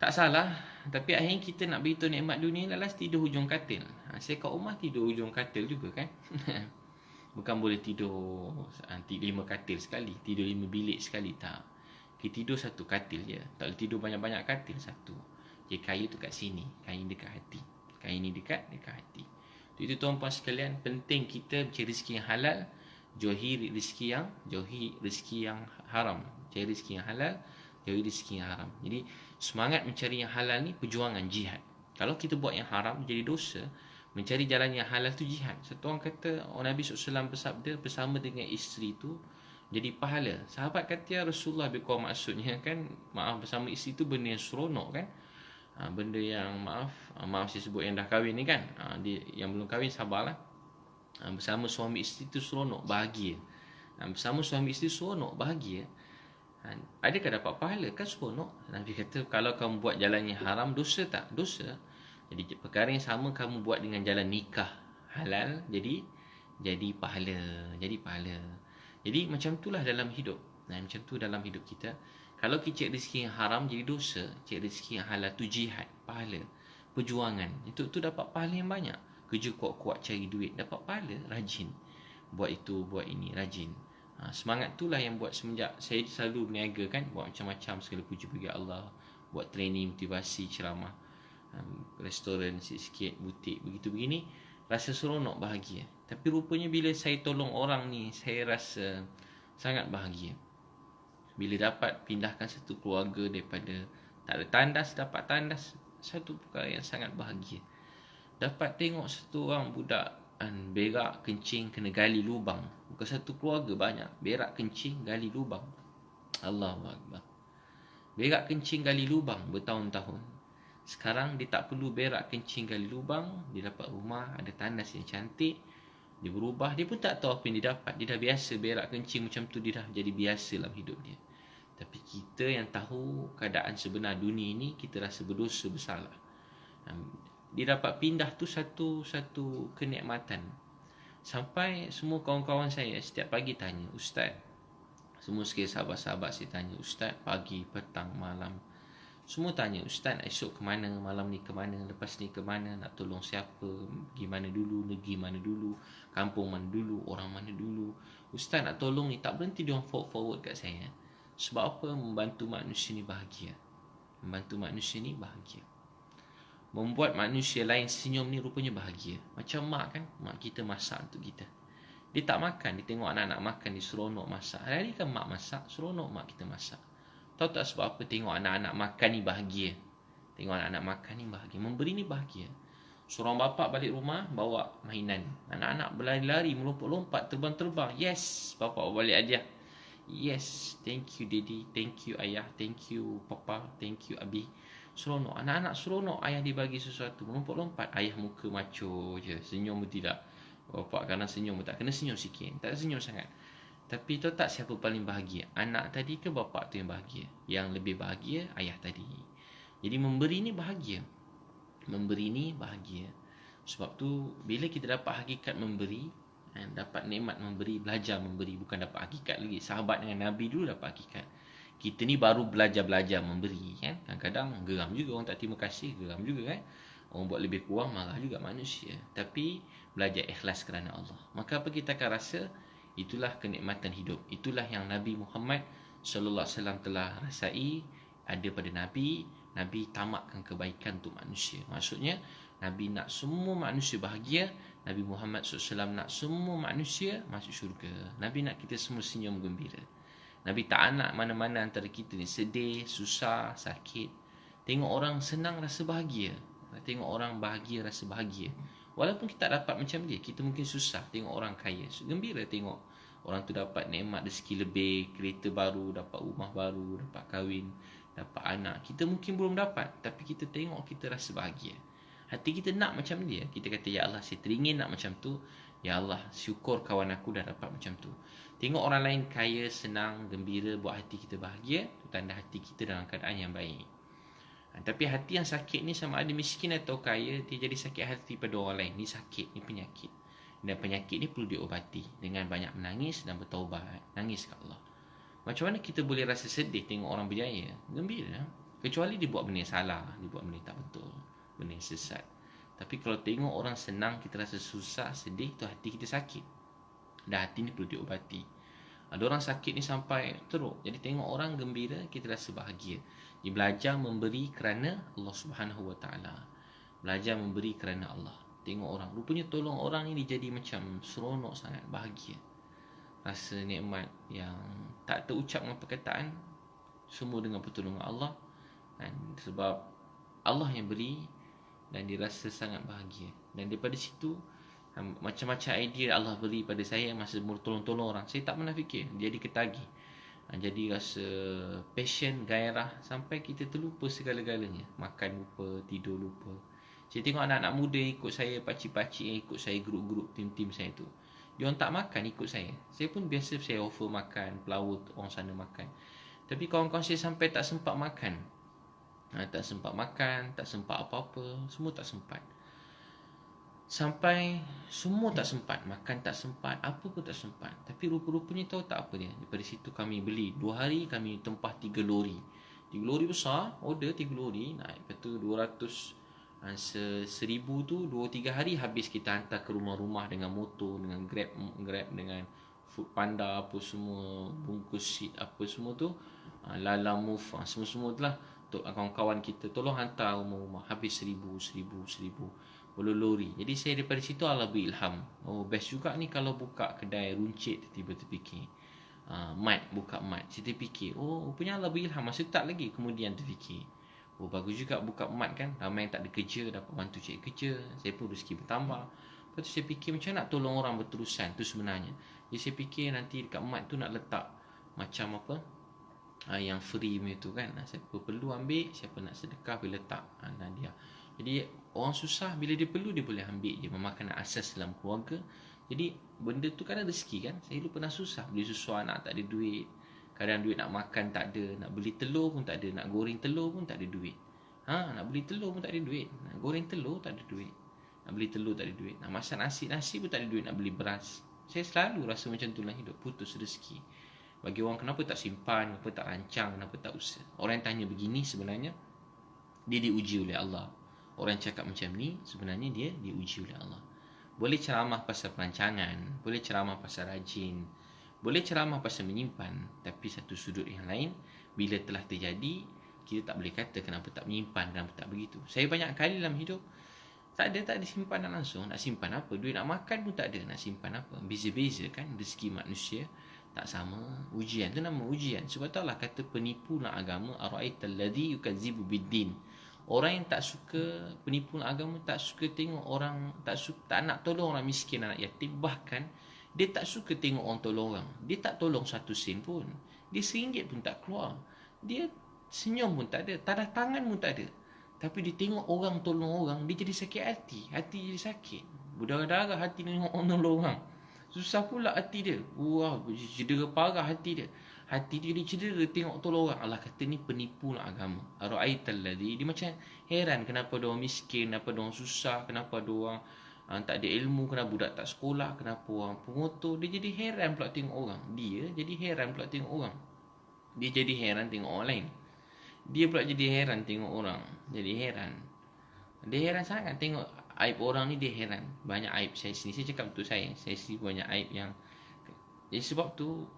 Tak salah, tapi akhirnya kita nak beritahu nikmat dunia adalah tidur hujung katil. Saya kat rumah tidur hujung katil juga kan. Bukan boleh tidur 5 katil sekali, tidur 5 bilik sekali, tak. Kita tidur satu katil je. Tak boleh tidur banyak-banyak katil, satu. Jadi kain tu kat sini, kain dekat hati. Kain ni dekat hati. Itu tuan-puan sekalian, penting kita mencari rezeki yang halal, jauhi rezeki yang haram. Cari rezeki yang halal, jauhi rezeki yang haram. Jadi semangat mencari yang halal ni perjuangan, jihad. Kalau kita buat yang haram jadi dosa, mencari jalan yang halal tu jihad. Satu orang kata, Nabi SAW bersabda, bersama dengan isteri tu jadi pahala. Sahabat kata, Rasulullah lebih kurang maksudnya kan, maaf bersama isteri tu benda yang seronok kan. Benda yang maaf saya sebut yang dah kahwin ni kan. Dia yang belum kahwin sabarlah. Bersama suami isteri tu seronok, bahagia. Bersama suami isteri seronok, bahagia. Adakah dapat pahala? Kan seronok. Nabi kata, kalau kamu buat jalan yang haram, dosa tak? Dosa. Jadi perkara yang sama kamu buat dengan jalan nikah halal, jadi pahala. Jadi macam itulah dalam hidup. Macam tu dalam hidup kita. Kalau kita cari rezeki yang haram jadi dosa, cari rezeki yang halal tu jihad, pahala, perjuangan. Itu dapat pahala yang banyak. Kerja kuat-kuat cari duit, dapat pahala, rajin. Buat itu, buat ini, rajin. Semangat itulah yang buat semenjak saya selalu berniaga kan, buat macam-macam segala puji bagi Allah, buat training, motivasi, ceramah, restoran sikit-sikit, butik, begitu begini, rasa seronok, bahagia. Tapi rupanya bila saya tolong orang ni, saya rasa sangat bahagia. Bila dapat pindahkan satu keluarga daripada tak ada tandas, dapat tandas, satu perkara yang sangat bahagia. Dapat tengok satu orang budak berak, kencing, kena gali lubang. Bukan satu keluarga, banyak. Berak, kencing, gali lubang. Allahu Akbar. Berak, kencing, gali lubang bertahun-tahun. Sekarang dia tak perlu berak, kencing, gali lubang. Dia dapat rumah, ada tandas yang cantik. Dia berubah, dia pun tak tahu apa yang dia dapat. Dia dah biasa berak, kencing macam tu, dia dah jadi biasa dalam hidup dia. Tapi kita yang tahu keadaan sebenar dunia ini, kita rasa berdosa, bersalah. Dia dapat pindah tu satu kenikmatan. Sampai semua kawan-kawan saya setiap pagi tanya, Ustaz, semua sekali sahabat-sahabat saya tanya, Ustaz, pagi, petang, malam, semua tanya, Ustaz, esok ke mana, malam ni ke mana, lepas ni ke mana, nak tolong siapa, pergi mana dulu, negeri mana dulu, kampung mana dulu, orang mana dulu. Ustaz nak tolong ni, tak berhenti dia orang forward kat saya. Sebab apa? Membantu manusia ni bahagia. Membantu manusia ni bahagia. Membuat manusia lain senyum ni rupanya bahagia. Macam mak kan, mak kita masak untuk kita. Dia tak makan, dia tengok anak-anak makan, dia seronok masak. Hari-hari kan mak masak, seronok mak kita masak. Tahu tak sebab apa tengok anak-anak makan ni bahagia? Tengok anak-anak makan ni bahagia. Memberi ni bahagia. Seorang bapa balik rumah, bawa mainan. Anak-anak berlari-lari, melompat-lompat, terbang-terbang. Yes, bapa balik hadiah. Yes, thank you daddy, thank you ayah, thank you papa, thank you abi. Seronok, anak-anak seronok ayah dibagi sesuatu, melompat-lompat. Ayah muka maco je, senyum pun tidak. Bapa kerana senyum pun tak, kena senyum sikit, tak senyum sangat. Tapi tahu tak siapa paling bahagia? Anak tadi ke bapa tu yang bahagia? Yang lebih bahagia ayah tadi. Jadi memberi ni bahagia. Memberi ni bahagia. Sebab tu bila kita dapat hakikat memberi, dapat nikmat memberi, belajar memberi, bukan dapat hakikat lagi. Sahabat dengan Nabi dulu dapat hakikat. Kita ni baru belajar memberi kan. Kadang-kadang geram juga orang tak terima kasih, geram juga kan. Orang buat lebih kurang marah juga manusia. Tapi belajar ikhlas kerana Allah. Maka apa kita akan rasa? Itulah kenikmatan hidup. Itulah yang Nabi Muhammad sallallahu alaihi wasallam telah rasai, ada pada Nabi. Nabi tamakkan kebaikan untuk manusia. Maksudnya Nabi nak semua manusia bahagia. Nabi Muhammad SAW nak semua manusia masuk syurga. Nabi nak kita semua senyum gembira. Nabi tak nak mana-mana antara kita ni sedih, susah, sakit. Tengok orang senang rasa bahagia. Tengok orang bahagia rasa bahagia. Walaupun kita tak dapat macam dia, kita mungkin susah tengok orang kaya. Gembira tengok orang tu dapat nikmat rezeki lebih, kereta baru, dapat rumah baru, dapat kahwin, dapat anak. Kita mungkin belum dapat, tapi kita tengok kita rasa bahagia. Hati kita nak macam dia. Kita kata, ya Allah, saya teringin nak macam tu. Ya Allah, syukur kawan aku dah dapat macam tu. Tengok orang lain kaya, senang, gembira, buat hati kita bahagia. Itu tanda hati kita dalam keadaan yang baik. Tapi hati yang sakit ni sama ada miskin atau kaya, dia jadi sakit hati pada orang lain. Ni sakit, ni penyakit. Dan penyakit ni perlu diobati dengan banyak menangis dan bertaubat. Nangis ke Allah. Macam mana kita boleh rasa sedih tengok orang berjaya? Gembira. Kecuali dia buat benda yang salah, dia buat benda yang tak betul, benda yang sesat. Tapi kalau tengok orang senang, kita rasa susah, sedih, tu hati kita sakit. Dan hati ni perlu diobati. Ada orang sakit ni sampai teruk. Jadi tengok orang gembira, kita rasa bahagia. Dia belajar memberi kerana Allah Subhanahu Wa Taala. Belajar memberi kerana Allah. Tengok orang, rupanya tolong orang ni dia jadi macam seronok sangat, bahagia. Rasa nikmat yang tak terucap dengan perkataan, semua dengan pertolongan Allah. Dan sebab Allah yang beri, dan dia rasa sangat bahagia. Dan daripada situ, macam-macam idea Allah beri pada saya masa tolong-tolong orang, saya tak pernah fikir, jadi ketagih. Jadi rasa passion, gairah, sampai kita terlupa segala-galanya. Makan lupa, tidur lupa. Saya tengok anak-anak muda ikut saya, pakcik-pakcik yang ikut saya, grup-grup, tim-tim saya tu, dia orang tak makan ikut saya. Saya pun biasa saya offer makan, pelawut orang sana makan. Tapi kawan-kawan saya sampai tak sempat makan. Tak sempat makan, tak sempat apa-apa, semua tak sempat. Sampai semua tak sempat, makan tak sempat, apa pun tak sempat. Tapi rupa-rupanya tahu tak apa dia. Daripada situ kami beli 2 hari kami tempah 3 lori. 3 lori besar, order 3 lori, naik. Lepas tu 200, 1000 tu 2-3 hari habis kita hantar ke rumah-rumah dengan motor, dengan grab dengan food panda apa semua, bungkus seat apa semua tu, Lala Move, semua-semua tu lah. Untuk kawan-kawan kita tolong hantar rumah-rumah, habis 1000 lori. Jadi saya daripada situ Allah beri ilham. Oh, best juga ni kalau buka kedai runcit, tiba terfikir. Mat, buka mat. Saya terfikir, oh rupanya Allah beri ilham. Masa tak lagi kemudian terfikir, oh bagus juga buka mat kan, ramai yang tak ada kerja, dapat bantu cari kerja, saya pun rezeki bertambah. Lepas tu saya fikir macam nak tolong orang berterusan tu sebenarnya. Jadi saya fikir nanti dekat mat tu nak letak macam apa, yang free punya tu kan, siapa perlu ambil, siapa nak sedekah boleh letak, dia. Jadi orang susah bila dia perlu dia boleh ambil je, memakan asas dalam keluarga. Jadi benda tu kan rezeki kan. Saya dulu pernah susah beli susu anak, tak ada duit. Kadang duit nak makan tak ada, nak beli telur pun tak ada, nak goreng telur pun tak ada duit. Nak beli telur pun tak ada duit, nak goreng telur tak ada duit, nak beli telur tak ada duit, nak masak nasi pun tak ada duit, nak beli beras. Saya selalu rasa macam tu lah hidup, putus rezeki. Bagi orang, kenapa tak simpan, kenapa tak rancang, kenapa tak usaha. Orang yang tanya begini sebenarnya dia diuji oleh Allah. Orang yang cakap macam ni sebenarnya dia diuji oleh Allah. Boleh ceramah pasal perancangan, boleh ceramah pasal rajin, boleh ceramah pasal menyimpan, tapi satu sudut yang lain, bila telah terjadi, kita tak boleh kata kenapa tak menyimpan, kenapa tak begitu. Saya banyak kali dalam hidup tak ada simpanan langsung. Nak simpan apa? Duit nak makan pun tak ada, nak simpan apa? Beza-beza kan rezeki manusia, tak sama. Ujian tu nama ujian. Sebab tu Allah kata penipu dalam agama, ara'aital ladzi yukadzibu biddin. Orang yang tak suka penipu dalam agama, tak suka tengok orang, tak nak tolong orang miskin, anak yatim, bahkan dia tak suka tengok orang tolong orang. Dia tak tolong 1 sen pun, dia RM1 pun tak keluar, dia senyum pun tak ada, tanda tangan pun tak ada. Tapi dia tengok orang tolong orang, dia jadi sakit hati jadi sakit, berdarah-darah hati dia tengok orang tolong orang. Susah pula hati dia, wah, cedera parah hati dia cedera tengok tolong orang. Allah kata ni penipu lah agama. Ara'aital ladzi, dia macam heran kenapa dia orang miskin, kenapa dia orang susah, kenapa dia orang tak ada ilmu, kenapa budak tak sekolah, kenapa orang pengotor. Dia jadi heran pula tengok orang. Dia jadi heran pula tengok orang. Dia jadi heran tengok orang lain. Dia pula jadi heran tengok orang. Jadi heran. Dia heran sangat tengok aib orang ni, dia heran. Banyak aib saya sini. Saya cakap untuk saya sini banyak aib yang. Jadi sebab tu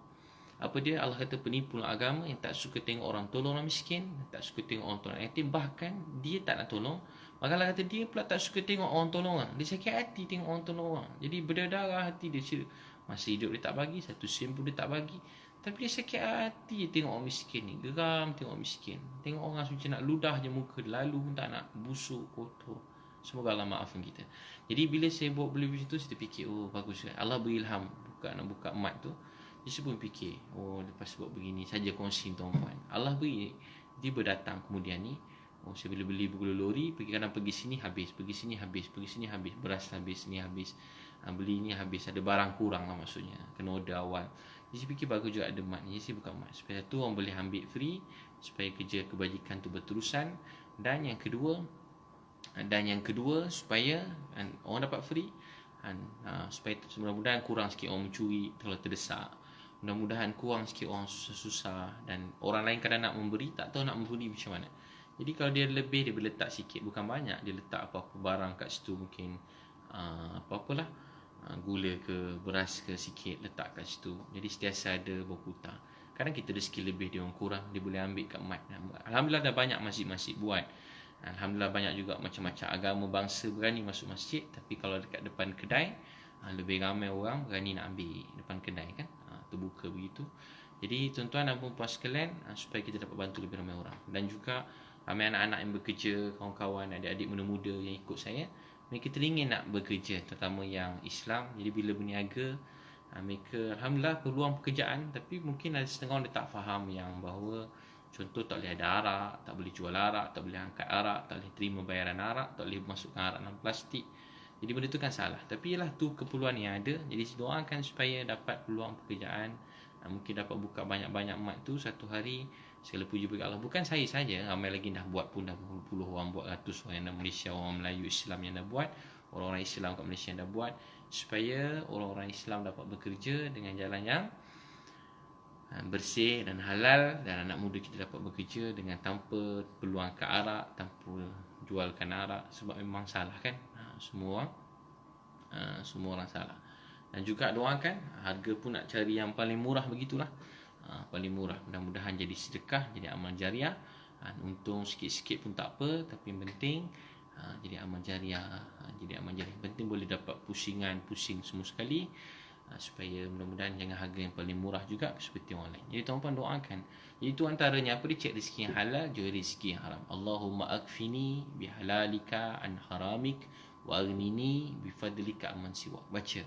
apa dia, Allah kata penipu agama yang tak suka tengok orang tolong orang miskin, tak suka tengok orang tolong yatim, bahkan dia tak nak tolong. Maka Allah kata dia pula tak suka tengok orang tolong orang. Dia sakit hati tengok orang tolong orang. Jadi berdarah hati dia. Masa hidup dia tak bagi 1 sen pun dia tak bagi. Tapi dia sakit hati tengok orang miskin ni. Geram tengok orang miskin. Tengok orang macam nak ludah je muka, lalu pun tak nak, busuk, kotor. Semoga Allah maafkan kita. Jadi bila saya buat beli macam tu, saya terfikir, oh bagus kan, Allah beri ilham nak buka mat tu. Dia pun fikir, oh lepas buat begini saja kongsi tuan-tuan. Allah beri, dia berdatang kemudian ni. Oh saya boleh beli bergula lori, pergi sini habis, pergi sini habis, beras habis, ni habis, beli ni habis, ada barang kurang lah maksudnya, kena order awal. Jadi saya fikir bagus juga ada mat ni, saya buka mat supaya tu orang boleh ambil free, supaya kerja kebajikan tu berterusan. Dan yang kedua supaya orang dapat free, supaya mudah-mudahan kurang sikit orang mencuri kalau terdesak. Mudah-mudahan kurang sikit orang susah. Dan orang lain kadang nak memberi, tak tahu nak memberi macam mana. Jadi kalau dia lebih, dia boleh letak sikit, bukan banyak. Dia letak apa-apa barang kat situ, mungkin apa-apalah, gula ke beras ke sikit, letak kat situ. Jadi sentiasa ada berputar. Kadang kita rezeki lebih, dia orang kurang, dia boleh ambil kat mat. Alhamdulillah dah banyak masjid-masjid buat. Alhamdulillah banyak juga macam-macam agama bangsa berani masuk masjid. Tapi kalau dekat depan kedai, lebih ramai orang berani nak ambil depan kedai kan, terbuka begitu. Jadi tuan-tuan dan puan-puan sekalian, supaya kita dapat bantu lebih ramai orang. Dan juga ramai anak-anak yang bekerja, kawan-kawan, adik-adik muda-muda yang ikut saya, mereka teringin nak bekerja, terutama yang Islam. Jadi bila berniaga, mereka Alhamdulillah peluang pekerjaan. Tapi mungkin ada setengah orang dia tak faham yang bahawa contoh tak boleh ada arak, tak boleh jual arak, tak boleh angkat arak, tak boleh terima bayaran arak, tak boleh masukkan arak dalam plastik. Jadi benda tu kan salah. Tapi ialah tu keperluan yang ada. Jadi doakan supaya dapat peluang pekerjaan. Mungkin dapat buka banyak-banyak mat tu satu hari. Segala puji bagi Allah. Bukan saya saja, ramai lagi dah buat pun, dah puluh orang buat, ratus orang yang dah Malaysia, orang Melayu Islam yang dah buat, orang-orang Islam kat Malaysia yang dah buat, supaya orang-orang Islam dapat bekerja dengan jalan yang bersih dan halal, dan anak muda kita dapat bekerja dengan tanpa peluang ke arak, tanpa jualkan arak. Sebab memang salah kan, semua orang salah. Dan juga doakan harga pun nak cari yang paling murah, begitulah, paling murah. Mudah-mudahan jadi sedekah, jadi amal jariah. Untung sikit-sikit pun tak apa, tapi yang penting jadi amal jariah. Jadi amal jariah penting, boleh dapat pusing semua sekali. Supaya mudah-mudahan jangan harga yang paling murah juga seperti orang lain. Jadi tuan-tuan doakan. Jadi itu antaranya apa, dia cek rezeki yang halal, juga rezeki yang haram. Allahumma akfini bihalalika an haramik wa aghnini bifadlika amman siwa. Baca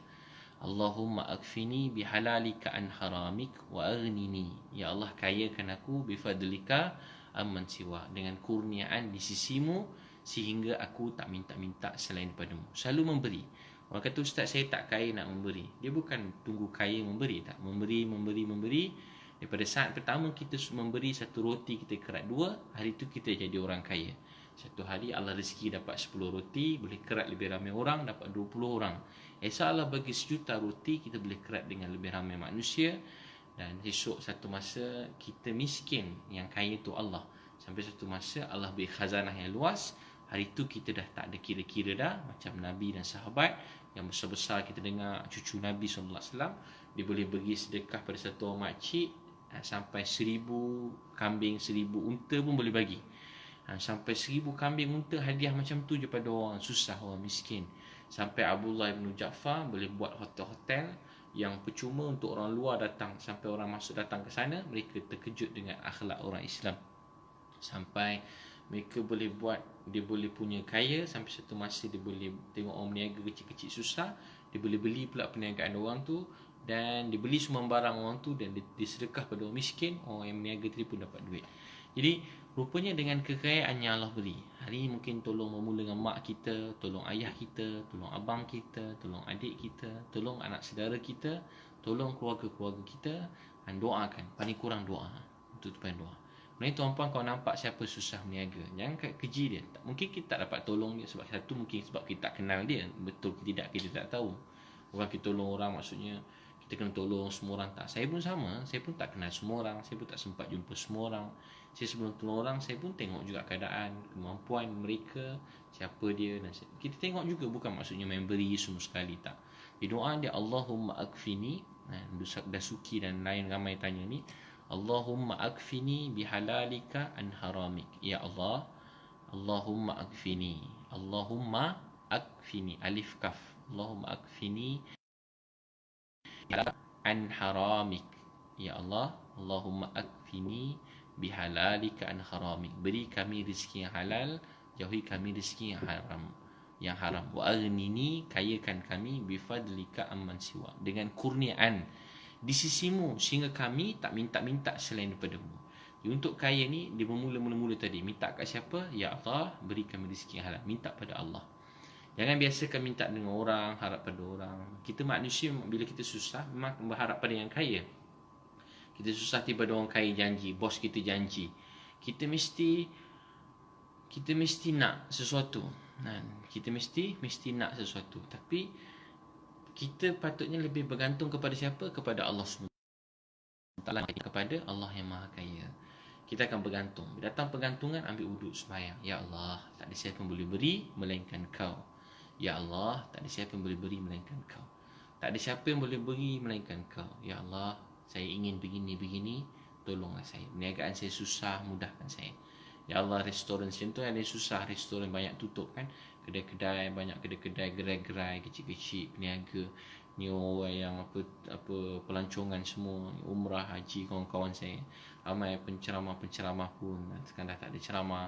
Allahumma akfini bihalalika an haramik wa aghnini. Ya Allah, kayakan aku bifadlika amman siwa, dengan kurniaan di sisimu sehingga aku tak minta-minta selain daripada-Mu. Selalu memberi. Orang kata, ustaz saya tak kaya nak memberi. Dia bukan tunggu kaya memberi, tak. Memberi. Daripada saat pertama kita memberi satu roti, kita kerat dua, hari tu kita jadi orang kaya. Satu hari Allah rezeki dapat 10 roti, boleh kerat lebih ramai orang, dapat 20 orang. Esok Allah bagi 1,000,000 roti, kita boleh kerat dengan lebih ramai manusia. Dan esok satu masa kita miskin, yang kaya tu Allah. Sampai satu masa Allah beri khazanah yang luas. Hari tu kita dah tak ada kira-kira dah, macam Nabi dan sahabat yang besar-besar kita dengar cucu Nabi SAW, dia boleh bagi sedekah pada satu orang makcik sampai 1,000 kambing, 1,000 unta pun boleh bagi. Sampai 1,000 kambing unta hadiah macam tu je pada orang susah, orang miskin. Sampai Abdullah bin Ja'far boleh buat hotel-hotel yang percuma untuk orang luar datang. Sampai orang masuk datang ke sana, mereka terkejut dengan akhlak orang Islam. Sampai mereka boleh buat, dia boleh punya kaya, sampai satu masa dia boleh tengok orang berniaga kecil-kecil susah, dia boleh beli pula perniagaan orang tu, dan dia beli semua barang orang tu, dan dia sedekah pada orang miskin. Orang yang berniaga tadi pun dapat duit. Jadi rupanya dengan kekayaan yang Allah beri, hari ini mungkin tolong memula dengan mak kita, tolong ayah kita, tolong abang kita, tolong adik kita, tolong anak saudara kita, tolong keluarga-keluarga kita, dan doakan, paling kurang doa. Itu paling doa. Mungkin tuan-puan, kalau nampak siapa susah berniaga, jangan keji dia. Mungkin kita tak dapat tolong dia sebab satu, mungkin sebab kita tak kenal dia. Betul ke tidak, kita tak tahu. Orang kita tolong orang, maksudnya kita kena tolong semua orang, tak. Saya pun sama, saya pun tak kenal semua orang, saya pun tak sempat jumpa semua orang. Saya sebelum tolong orang, saya pun tengok juga keadaan, kemampuan mereka, siapa dia, dan kita tengok juga, bukan maksudnya main beri semua sekali, tak. Di doa dia, Allahumma akfini, Dasuki dan lain ramai tanya ni, Allahumma akfini bihalalika an haramik. Ya Allah, Allahumma akfini. Allahumma akfini, alif kaf. Allahumma akfini an haramik. Ya Allah, Allahumma akfini bihalalika an haramik. Beri kami rezeki yang halal, jauhi kami rezeki yang haram. Wa aghnini, kayakan kami bifadlika amman siwa, dengan kurniaan di sisimu sehingga kami tak minta-minta selain daripada-Mu. Jadi untuk kaya ni, dia mula tadi minta kat siapa? Ya Allah, beri kami rezeki yang halal. Minta pada Allah. Jangan biasakan minta dengan orang, harap pada orang. Kita manusia, bila kita susah, memang berharap pada yang kaya. Kita susah, tiba ada orang kaya janji, bos kita janji, kita mesti nak sesuatu. Kita mesti nak sesuatu. Tapi kita patutnya lebih bergantung kepada siapa? Kepada Allah SWT, kepada Allah yang Maha Kaya. kita akan bergantung. Datang pergantungan, ambil wuduk sembahyang. Ya Allah, tak ada siapa yang boleh beri melainkan Kau. Ya Allah, tak ada siapa yang boleh beri melainkan Kau. Tak ada siapa yang boleh beri melainkan Kau. Ya Allah, saya ingin begini, tolonglah saya. Perniagaan saya susah, mudahkan saya. Ya Allah, restoran macam tu ada yang susah, restoran banyak tutup kan. Kedai-kedai, banyak kedai-kedai, gerai-gerai kecil-kecil, peniaga. Ni orang yang apa pelancongan semua, umrah, haji, kawan-kawan saya. Ramai penceramah-penceramah pun sekarang dah tak ada ceramah,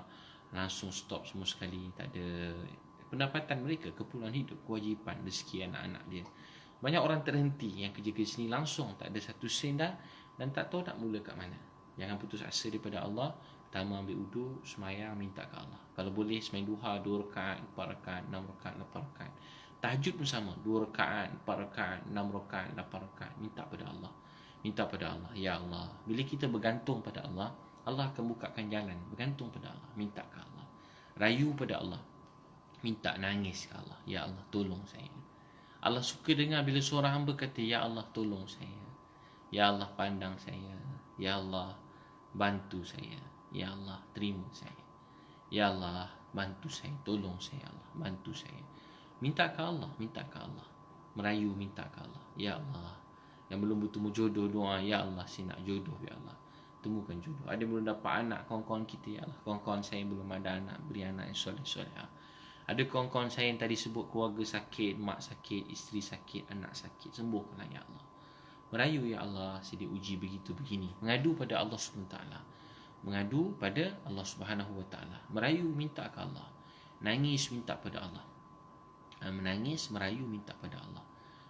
langsung stop semua sekali. Tak ada pendapatan mereka, keperluan hidup, kewajipan, rezeki anak-anak dia. Banyak orang terhenti yang kerja-kerja sini langsung tak ada satu sen dah, dan tak tahu nak mula kat mana. Jangan putus asa daripada Allah. Pertama ambil wudu, semayang, minta ke Allah. Kalau boleh semayang duha 2 rakaat, 4 rakaat, 6 rakaat, 8 rakaat. Tahajud pun sama, 2 rakaat, 4 rakaat, 6 rakaat, 8 rakaat. Minta pada Allah. Minta pada Allah. Ya Allah, bila kita bergantung pada Allah, Allah akan bukakan jalan. Bergantung pada Allah, minta ke Allah. Rayu pada Allah, minta, nangis ke Allah. Ya Allah, tolong saya. Allah suka dengar bila seorang hamba kata, Ya Allah, tolong saya. Ya Allah, pandang saya. Ya Allah, bantu saya. Ya Allah, terima saya. Ya Allah, bantu saya. Tolong saya, Allah, bantu saya. Minta ke Allah, minta ke Allah. Merayu, minta ke Allah. Ya Allah, yang belum bertemu jodoh, doa, Ya Allah, saya nak jodoh, Ya Allah, temukan jodoh. Ada belum dapat anak, kawan-kawan kita, Ya Allah, kawan-kawan saya belum ada anak, beri anak yang soleh-soleh. Ada kawan-kawan saya yang tadi sebut keluarga sakit, mak sakit, isteri sakit, anak sakit, sembuhkanlah, Ya Allah. Merayu, Ya Allah, saya diuji begitu begini. Mengadu pada Allah SWT. Mengadu pada Allah Subhanahu Wa Taala. Merayu, minta ke Allah. Nangis, minta pada Allah. Menangis, merayu, minta pada Allah.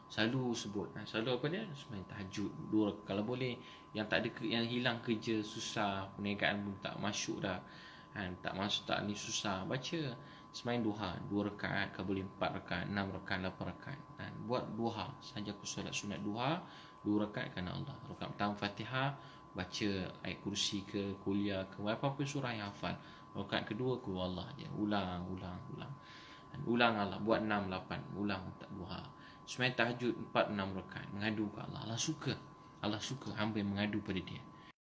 Selalu sebut, selalu apa dia? Semain tahajud 2. Kalau boleh, yang tak ada, yang hilang kerja, susah, perniagaan pun tak masuk dah, tak masuk, tak ni susah, baca semain duha 2 rakaat, kalau boleh 4 rakaat, 6 rakaat, 8 rakaat. Buat duha saja. Aku solat sunat duha 2 rakaat kerana Allah. Rakaat pertama Fatihah, baca ayat kursi ke, kuliah ke, apa-apa surah yang hafal. Rakaat kedua ku Allah je, ulang. Ulang Allah, buat 6, 8, ulang tak duha. Semai tahajud 4, 6 rakaat, mengadu ke Allah. Allah suka hamba yang mengadu pada dia.